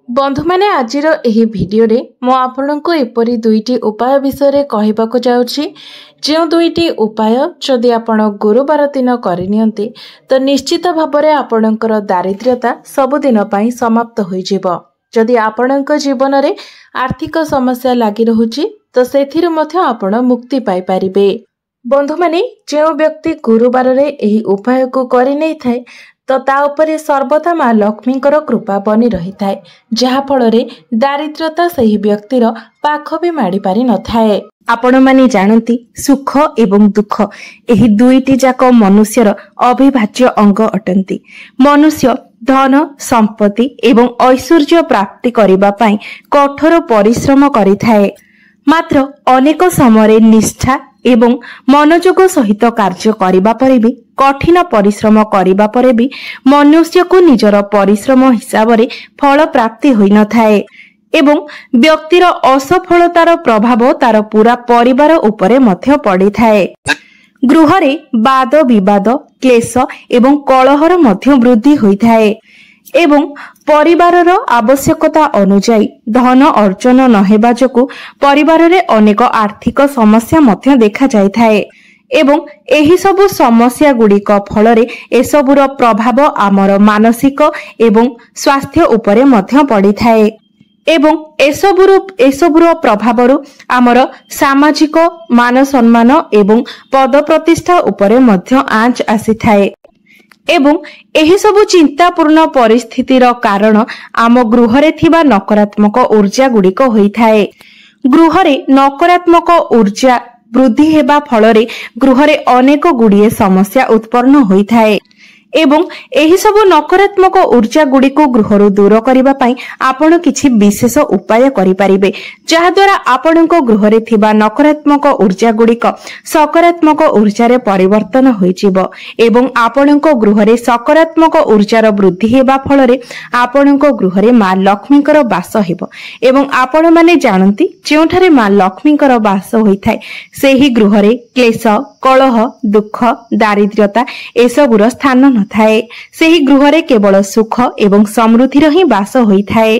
बंधु मैंने आजिर एही भिडियो रे मो आपनको एपरी दुईटी उपाय विषय रे कहिबाको जाउछि। जो दुईटी उपाय जदि आपण गुरुवार दिन करनियंती तो निश्चित भाबरे आपणकर दारिद्र्यता सबुदिन पई समाप्त होई जिवो। जदि आपणक जीवन रे आर्थिक समस्या लागि रहुछि तो सेथिरु मध्य आपण मुक्ति पाई परिबे। बंधु माने जो व्यक्ति गुरुवार रे एही उपाय को करि नै थाए तो ता उपरे सर्वदा माँ लक्ष्मीकर कृपा बनी रही थाए, जहा फल रे दारिद्रता सही व्यक्तिर पाख भी माड़ी पारि न थाए। आपण माने जानती सुख एवं दुख एही दुईटी जाक मनुष्यर अविभाज्य अंग अटंती। मनुष्य धन संपत्ति एवं ऐश्वर्य प्राप्ति करिबा पई कठोर परिश्रम करिथाए, मात्र अनेक समय निष्ठा एवं मनोयोग सहित कार्य करिबा परे भी कठिन परिश्रम करिबा परे भी मनुष्य को निजर परिश्रम हिसाब रे फल प्राप्ति होई न थाए एवं व्यक्तिर असफलतार प्रभाव तार पूरा परिवार उपरे मध्य पड़ी थाए। गृह रे वाद विवाद क्लेश एवं कलहर मध्य वृद्धि होई थाए एवं परिवारर आवश्यकता अनुसार धन अर्जन नहेबा जोगु परिवार रे अनेक आर्थिक समस्या मध्य देखा जाय थाए एवं एही सबु समस्या गुड़िक फल रे एसबुर प्रभाव आमर मानसिक एवं स्वास्थ्य उपरे मध्य पड़ी थाए एवं एसबुर प्रभाव आमर सामाजिक मान सम्मान एवं पद प्रतिष्ठा उपरे मध्य आंच आसी थाए एवं एही सबु चिंतापूर्ण परिस्थितिर कारण आम गृह रे थिबा नकारात्मक ऊर्जा गुड़िक होई थाए। गृह रे नकारात्मक ऊर्जा वृद्धि हेबा फल रे गृह रे अनेक गुड़िए समस्या उत्पन्न होई थाए एवं एही सबु नकारात्मक ऊर्जा गुड़ी को गृहरु दूर करिबा पई आपण किछि विशेष उपाय करि परिबे, जहा द्वारा आपणक गृह रे थिबा नकारात्मक ऊर्जा गुड़िक सकारात्मक ऊर्जा रे परिवर्तन होई जिवो एवं आपणक गृह रे सकारात्मक ऊर्जार वृद्धि हेबा फल रे आपणक गृह रे मां लक्ष्मीकर वास हेबो एवं आपण माने जानती जेउठारे मां लक्ष्मीकर वास होई थाए सेही गृह रे क्लेश कलह दुख दारिद्र्यता एसबुर स्थान न थाए। सेही गृह रे केवल सुख एवं समृद्धि ही वास होई थाए।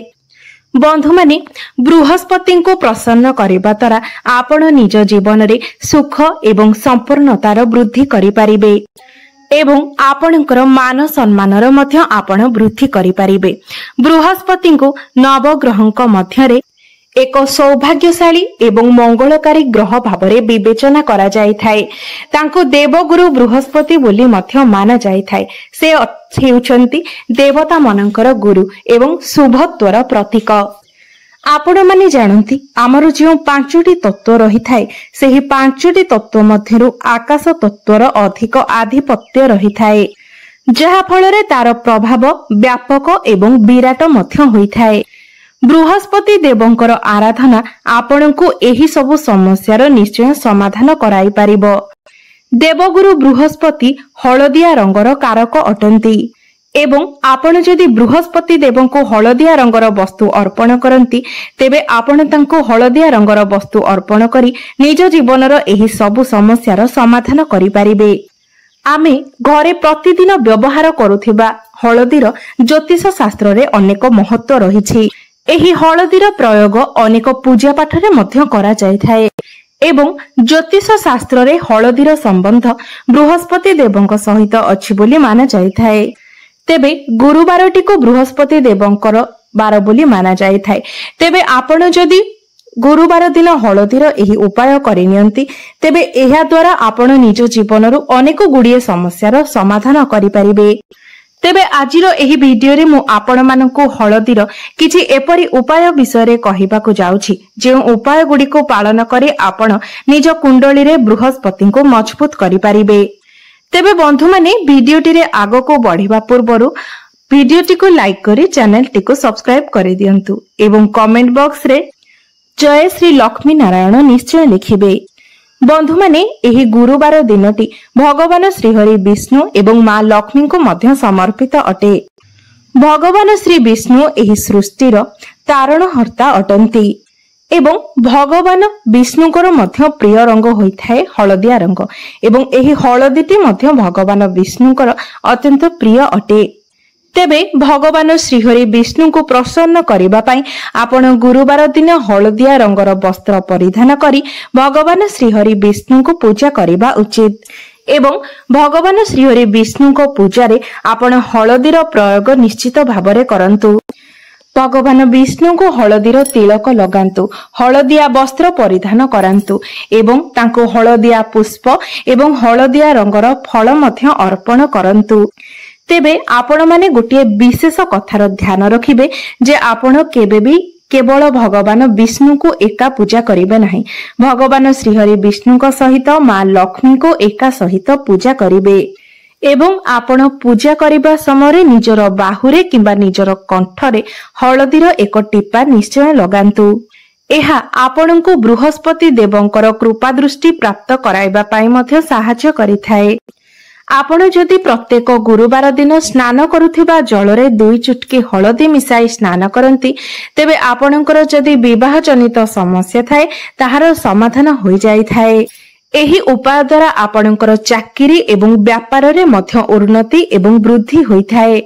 बंधु माने बृहस्पति को प्रसन्न करिबा द्वारा आपण निज जीवन रे सुख एवं संपूर्णतार वृद्धि करि परिबे एवं आपणकर मान सम्मानर मध्य आपण वृद्धि करि परिबे। बृहस्पति को नवग्रहक मध्यरे एक सौभाग्यशाली एवं मंगलकारी ग्रह भावरे विवेचना करा जाय थाए। तांको देवगुरु बृहस्पति बोली मध्य माना जाय थाए। से हेउचंती देवता मनंकर गुरु एवं शुभत्वर प्रतीक। आपण माने जानती आमर जो पांचटी तत्व रही थाए सेही पांचटी तत्व मध्यरु आकाश तत्वर अधिक आधिपत्य रही थाए, जहा फल रे तार प्रभाव व्यापक एवं विराट मध्य होई थाए। बृहस्पति देवंकर आराधना आपणको एही सबु समस्यार निश्चय समाधान कराई पारिबो। देवगुरु बृहस्पति हलदिया रंगर कारक अटंती एवं आपण जदि बृहस्पति देवंको हलदिया रंगर वस्तु अर्पण करंती तेबे आपण तांको हलदिया रंगर वस्तु अर्पण करी निज जीवनर एही सबु समस्यार समाधान करि पारिबे। आमे घरे प्रतिदिन व्यवहार करुथिबा हलदीर ज्योतिष शास्त्र रे अनेक महत्व रहिछि। एही हलदीर प्रयोग अनेक पूजा पाठ रे मध्य करा जाय थाए एवं ज्योतिष शास्त्र रे हलदीर संबंध बृहस्पति देवंक सहित अछि बोली माना जाय थाए। तेबे गुरुवारटी को बृहस्पति देवंकर बार बोली माना जाय थाए। तेबे आपण जदि गुरुवार दिन हलदीर एही उपाय करिनियंती तेबे एहा द्वारा आपण निज जीवनरु अनेक गुड़िए समस्यार समाधान करि परिबे। तेबे आजिर एही भिडियो रे मु आपण मानकु हलदीर किछि एपरि उपाय विषय रे कहिबाकु जाउछि जे उपाय गुडी को पालन करे आपण निज कुंडली रे बृहस्पति को मजबूत करि परिबे। तेबे बंधु माने भिडियोटी रे आगो को बढ़िबा पूर्वरु भिडियोटी को लाइक करी चैनल टी को सब्सक्राइब करि दियंतु एवं कमेंट बॉक्स रे जय श्री लक्ष्मी नारायण निश्चय लिखिबे। बंधु माने एही गुरुवार दिनटी भगवान श्रीहरि विष्णु एवं मां लक्ष्मी को मध्य समर्पित अटे। भगवान श्री विष्णु एही सृष्टिर तारणहर्ता अटंती एवं भगवान विष्णुकर मध्य प्रिय रंग होइथाए हलदिया रंग एवं एही हलदीटी मध्य भगवान विष्णुकर अत्यंत प्रिय अटे। तेबे भगवान श्रीहरि विष्णु को प्रसन्न करने पाई आपण गुरुवार दिन हलदिया रंगर वस्त्र परिधान करी भगवान श्रीहरि विष्णु को पूजा करने उचित एवं भगवान श्रीहरि विष्णु को पूजा आपण हलदीर प्रयोग निश्चित भावरे करंतु। भगवान विष्णु को हलदीर तिलक लगांतु, हलदिया वस्त्र परिधान करांतु एवं तांको हलदिया पुष्प एवं हलदिया रंगर फल मध्य अर्पण करंतु। तेबे आपण माने गोटे विशेष कथार ध्यान रखिबे जे आपण केबे केवल भगवान विष्णु को एका पूजा करिबे नहीं, भगवान श्रीहरि विष्णु को सहित मां लक्ष्मी को एका सहित पूजा करिबे एवं आपण पूजा करिबा समय निजर बाहुरे किंबा निजर कंठरे हलदीर एक टीपा निश्चय लगांतु। एहा आपणको बृहस्पति देवंकर कृपा दृष्टि प्राप्त कराइबा पाई मध्य सहायता करिथाए। आपण जदि प्रत्येक गुरुवार दिन स्नान करुथिबा जलरे 2 चुटकी हलदी मिसाई स्नान करंती तेबे आपणकर जदि विवाह जनित समस्या थाए ताहार समाधान होई जाई थाए। एही उपाय द्वारा आपणकर चाकरी एवं व्यापार रे मध्य उन्नति एवं वृद्धि होई थाए।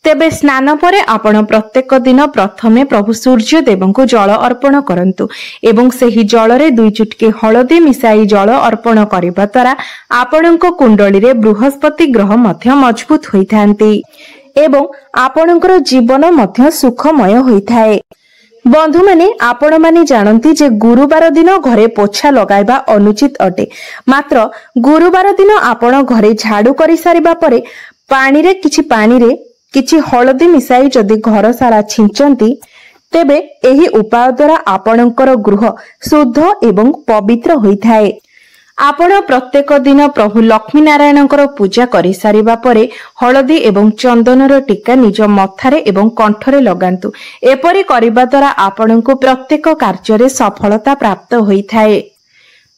तेबे स्नान परे आपण प्रत्येक दिन प्रथमे प्रभु सूर्य देवंको जल अर्पण करंतु एवं सेही जलरे 2 चुटकी हलदी मिसाई जल अर्पण करिबा द्वारा आपणको कुंडली रे बृहस्पति ग्रह मध्य मजबूत होइथांती एवं आपणकर जीवन मध्य सुखमय होइथाए। बंधु माने आपण माने जानती जे गुरुवार दिन घरे पोछा लगाइबा अनुचित अटे, मात्र गुरुवार दिन आपण घरे झाड़ू करि सारिबा परे पानी रे किछि हलदी मिसाई जदि घर सारा छिंचंती तेबे एही उपाय द्वारा आपणकर गृह शुद्ध एवं पवित्र होइथाए। आपण प्रत्येक दिन प्रभु लक्ष्मी नारायणकर पूजा करि सारिबा परे हलदी एवं चंदनर टीका निज मथारे एवं कंठरे लगांतु। एपरि करिबा द्वारा आपणको प्रत्येक कार्य सफलता प्राप्त होइथाए।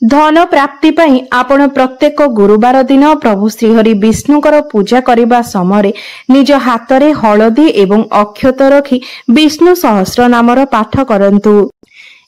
धन प्राप्ति पाई आपण प्रत्येक गुरुवार दिन प्रभु श्रीहरि विष्णुकर पूजा करिबा समय निज हातरे हलदी एवं अक्षत रखी विष्णु सहस्र नामर पाठ करंतु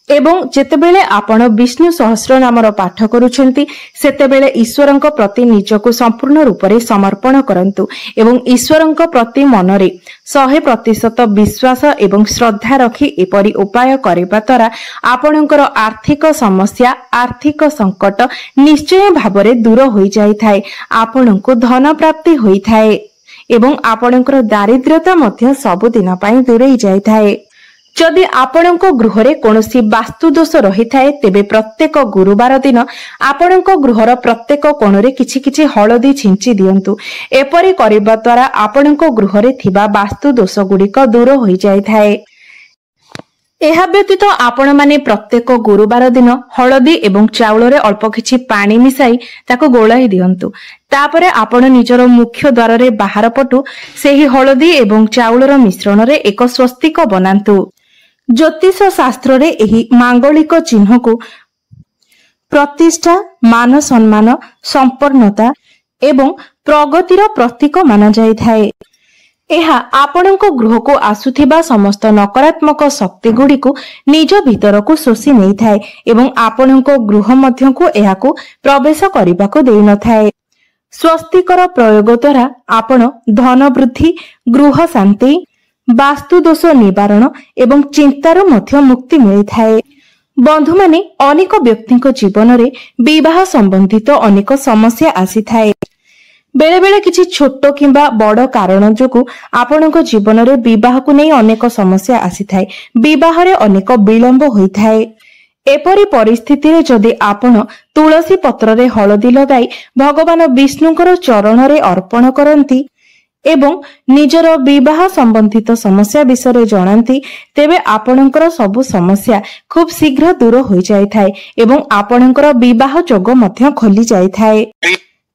एवं जेतेबेले आपण विष्णु सहस्र नामर पाठ करूछंती सेतेबेले ईश्वरंक प्रति निजको संपूर्ण रूप रे समर्पण करंतु एवं ईश्वरंक प्रति मनरे 100% विश्वास एवं श्रद्धा रखी एपरि उपाय करिबा द्वारा आपणकर आर्थिक समस्या आर्थिक संकट निश्चय भावरे दूर होई जाई थाए, आपणको धन प्राप्ति होई थाए एवं आपणकर दारिद्र्यता मध्य सब दिन पई दूरेई जाई थाए। जदि आपणको गृहरे कोनोसी वास्तु दोष रही थाए तेबे प्रत्येक गुरुवार दिन आपणको गृहर प्रत्येक कोणरे किछि किछि हलदी छिंची दियंतु। एपरि करिबा द्वारा आपणको गृहरे थिबा वास्तु दोष गुड़िक दूर होई जाई थाए। एहा व्यतीत आपण माने प्रत्येक गुरुवार दिन हलदी एवं चाउल रे अल्प किछि पानी मिसाई ताको गोलाई दियंतु। तापरे आपण निजर मुख्य द्वार रे बाहर पटु सेही हलदी एवं चाउलर मिश्रण रे एक स्वस्तिक बनांतु। ज्योतिष शास्त्र रे एही मांगलिक चिन्ह को प्रतिष्ठा मान सम्मान संपन्नता एवं प्रगतिर प्रतीक माना जाई थाए। एहा आपणको गृह को आसुथिबा समस्त नकारात्मक शक्ति गुडी को निज भीतर को शोषी नहीं थाए एवं आपणको गृह मध्य को एहाको प्रवेश करिबा को देई न थाए। स्वस्तिकर प्रयोग द्वारा आपण धन वृद्धि गृह शांति वास्तु दोष निवारण एवं चिंतार मध्य मुक्ति मिली थाए। बंधु माने अनेक व्यक्तिक जीवन रे विवाह संबंधित अनेक समस्या आसी थाए। बेले बेले किछि छोट किंबा बड़ कारण जोगु आपणक जीवन रे विवाह को नहीं अनेक समस्या आसी थाए, विवाह रे अनेक विलंब होई थाए। एपरि परिस्थिति रे जदि आपण तुलसी पत्र रे हलदी लगाई भगवान विष्णुकर चरण रे अर्पण करंती एवं निजर विवाह संबंधित समस्या विषय जणांती तेबे आपणकर सबु समस्या खूब शीघ्र दूर होई जाई थाए एवं आपणकर विवाह जोग मध्य खोली जाई थाए।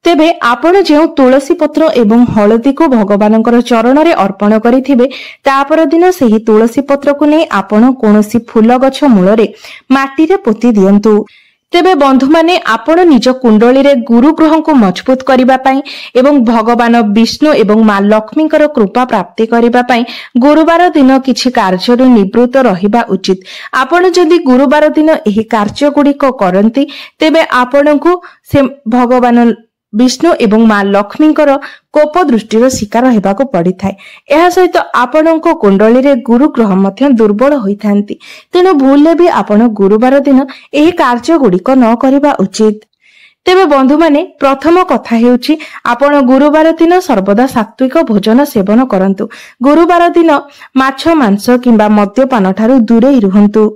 तेबे आपण जेउ तुलसी पत्र एवं हलदी को भगवानकर चरण रे अर्पण करिथिबे तापर दिन सेही तुलसी पत्र को नै आपण कोनोसी फूल गछ मूल रे माटी रे पोती दियंतु। तेबे बंधु माने आपण निज कुंडली रे गुरु ग्रह को मजबूत करिबा पई एवं भगवान विष्णु एवं मां लक्ष्मीकर कृपा प्राप्ति करिबा पई गुरुवार दिन किछि कार्य रे निवृत्त रहिबा उचित। आपण जदि गुरुवार दिन एही कार्य गुडी को करंती तेबे आपणकु से भगवान विष्णु एवं माँ लक्ष्मींकर कोप दृष्टिर शिकार हेबाको पड़िथाय। एहा सहित आपणको कुंडली रे गुरु ग्रह मध्य दुर्बल होइथांती। तेणु भूलले भी आपण गुरुवार दिन एही कार्य गुड़िक न करिबा उचित। तेबे बंधु माने प्रथम कथा हेउछि आपण गुरुवार दिन सर्वदा सात्विक भोजन सेवन करंतु। गुरुवार दिन माछ मांस किंबा मद्यपान ठारू दूरे रुहंतु।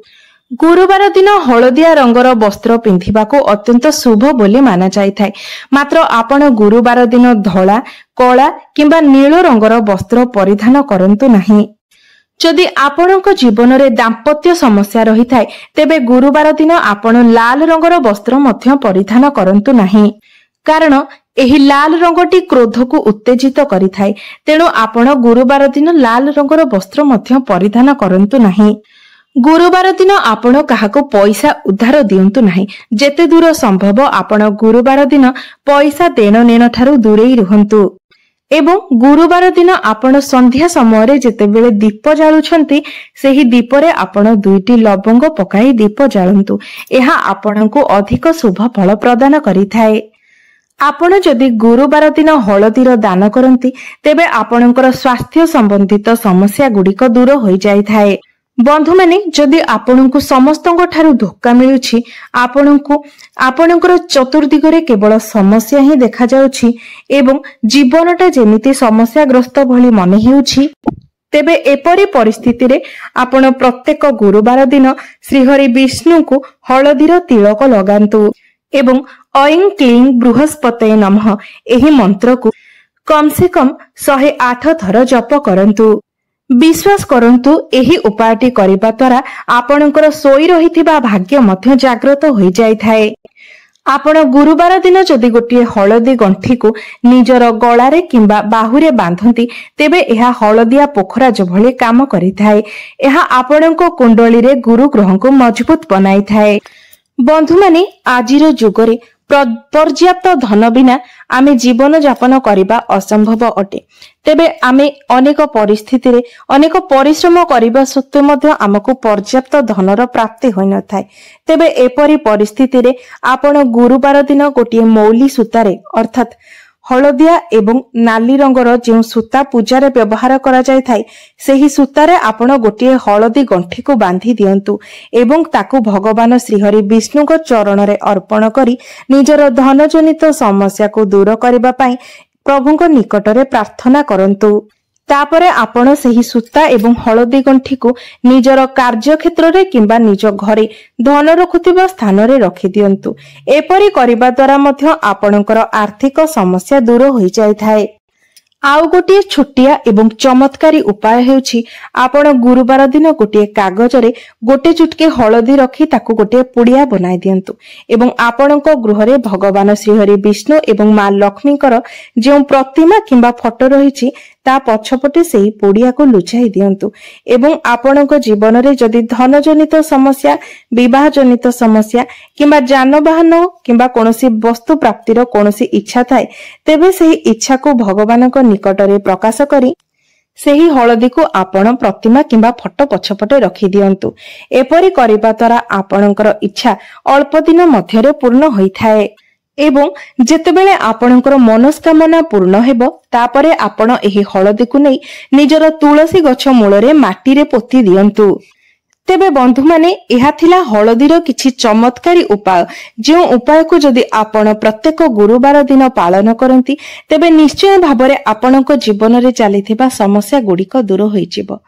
गुरुवार दिन हलदिया रंगर वस्त्र पिंधिबाको अत्यंत शुभ बोली माना जाइथाय। मात्र आपण गुरुवार दिन धला कला किंबा नील रंगर वस्त्र परिधान करंतु नाही। जदि आपणको जीवन रे दाम्पत्य समस्या रही थाए तेबे गुरुवार दिन आपण लाल रंगर वस्त्र मध्य परिधान करंतु नाही। कारण एही लाल रंगटी क्रोध को उत्तेजित करिथाय। तेणु आपण गुरुवार दिन लाल रंगर वस्त्र मध्य परिधान करंतु नाही। गुरुवार दिन आपण काहाको पैसा उधार दियंतु नाही। जेते दूर संभव आपण गुरुवार दिन पैसा देन नेन ठारू दूरे रुहंतु। एवं गुरुवार दिन आपण संध्या समय रे जेतेबेले दीप जालुछंती सेही दीप रे आपण 2टी लवंग पकाई दीप जालंतु। एहा आपणको अधिक शुभ फल प्रदान करिथाय। आपण जदि गुरुवार दिन हलदीर दान करंती तेबे आपणकर स्वास्थ्य संबंधित समस्या गुड़िक दूर होई जाइथाय। बंधु माने जदि आपणको समस्तंग ठारू धोखा मिलुछि आपणको आपणकर चतुर्दिगरे केवल समस्या ही देखा जाउछि एवं जीवनटा जेमिति समस्याग्रस्त भली मन हेउछि तेबे एपरी परिस्थिति रे आपण प्रत्येक गुरुवार दिन श्रीहरि विष्णु को हलदीर तिलक लगांतु एवं ऐं क्लीं बृहस्पतये नमः एही मंत्र को कम से कम 108 थर जप करंतु। विश्वास करंतु एही उपायटी करिबा द्वारा आपणकर सोई रहिथिबा भाग्य मध्य जागृत होई जाइथाय। आपण गुरुवार दिन जदि गोटे हलदी गंठी को निजर गलारे किंबा बाहुरे बांधती तेबे एहा हलदिया पोखराज भली काम करिथाय। एहा आपणको कुंडली रे गुरु ग्रह को मजबूत बनाइथाय। बंधु माने आजिर जुगरे पर्याप्त धन बिना आमे जीवन यापन करिबा असंभव अटे। तेबे आमे अनेक परिस्थिति रे अनेक परिश्रम करिबा सत्त्वे मध्य आमको पर्याप्त धनर प्राप्ति होई न थाए। तेबे एपरी परिस्थिति रे आपण गुरुवार दिन गोटे मौली सूतारे अर्थात हलदिया एवं नाली रंगर जो सूता पूजा रे व्यवहार करा जाय थाए सेही सूतारे आपण गोटे हलदी गंठी को बांधी दियंतु एवं ताकू भगवान श्रीहरि विष्णु को चरण रे अर्पण करी निजर धन जनित समस्या को दूर करबा पई प्रभुଙ୍କ निकटरे प्रार्थना करंतु। तापरे आपण सेही सूता एवं हलदी गंठी को निजर कार्य क्षेत्र रे किंबा निज घरे धन रखुथिबा स्थान रे रखि दियंतु। एपरी करिबा द्वारा मध्य आपणकर आर्थिक समस्या दूर होई जाय थाए। आउ गोटे छोटिया एवं चमत्कारी उपाय हेउछि आपण गुरुवार दिन गोटे कागज रे गोटे चुटके हलदी रखी ताकू गोटे पुड़िया बनाई दियंतु एवं आपणको गृह रे भगवान श्रीहरि विष्णु एवं माँ लक्ष्मींकर जो प्रतिमा किंबा फोटो रहिछि ता पछपटे सेही पुड़िया को लुचाई दियंतु एवं आपणको जीवन रे जदि धन जनित समस्या विवाह जनित समस्या किंबा जानवाहन किंबा कोनोसी वस्तु प्राप्तिर कोनोसी इच्छा थाए तेबे सेही इच्छा को भगवानक निकटरे प्रकाश करी सेही हलदी को आपण प्रतिमा किंबा फोटो पछपटे रखि दियंतु। एपरी करिबा द्वारा आपणकर इच्छा अल्प दिन मध्यरे पूर्ण होइथाए एवं जेतेबेले आपणकर मनस्कामना पूर्ण हेबो तापरे आपण एही हलदी को नै निजर तुलसी गछ मूलरे माटी रे पोती दियंतु। तेबे बंधु माने एहा थिला हलदीर किछि चमत्कारी उपाय जो उपाय को जदि आपण प्रत्येक गुरुवार दिन पालन करंती तेबे निश्चय भाबरे आपणको जीवन रे चलीथिबा समस्या गुड़िक दूर होइजिबो।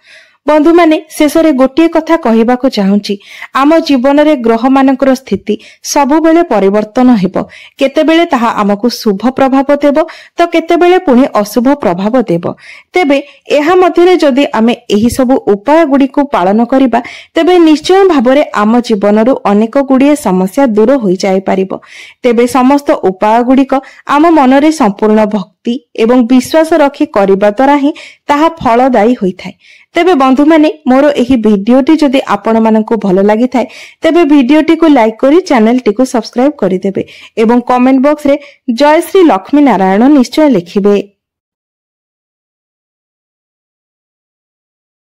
बंधु माने शेषरे गोटे कथा कहिबाको चाहूची आम जीवन रे ग्रह मानकर स्थिति सबु बेले परिवर्तन हेबो। केतेबेले ताहा आमको शुभ प्रभाव देबो तो केतेबेले पुनी अशुभ प्रभाव देबो। तेबे एहा मध्यरे जदि आमे एही सबु उपाय गुडी को पालन करिबा तेबे निश्चय भाबरे आम जीवन रु अनेक गुडीए समस्या दूर होई जाय पारिबो। तेबे समस्त उपाय गुडीक आम मन रे संपूर्ण भक्ति एवं विश्वास रखी करिबा द्वारा ही ताहा फलदायी होइथाय। तेबे बंधु माने मोर एही भिडियोटी जदि आपण माननको भलो लागि थाए तेबे भिडियोटी को लाइक करी चैनल टी को सब्सक्राइब करि देबे एवं कमेंट बॉक्स रे जय श्री लक्ष्मी नारायण निश्चय लिखिबे।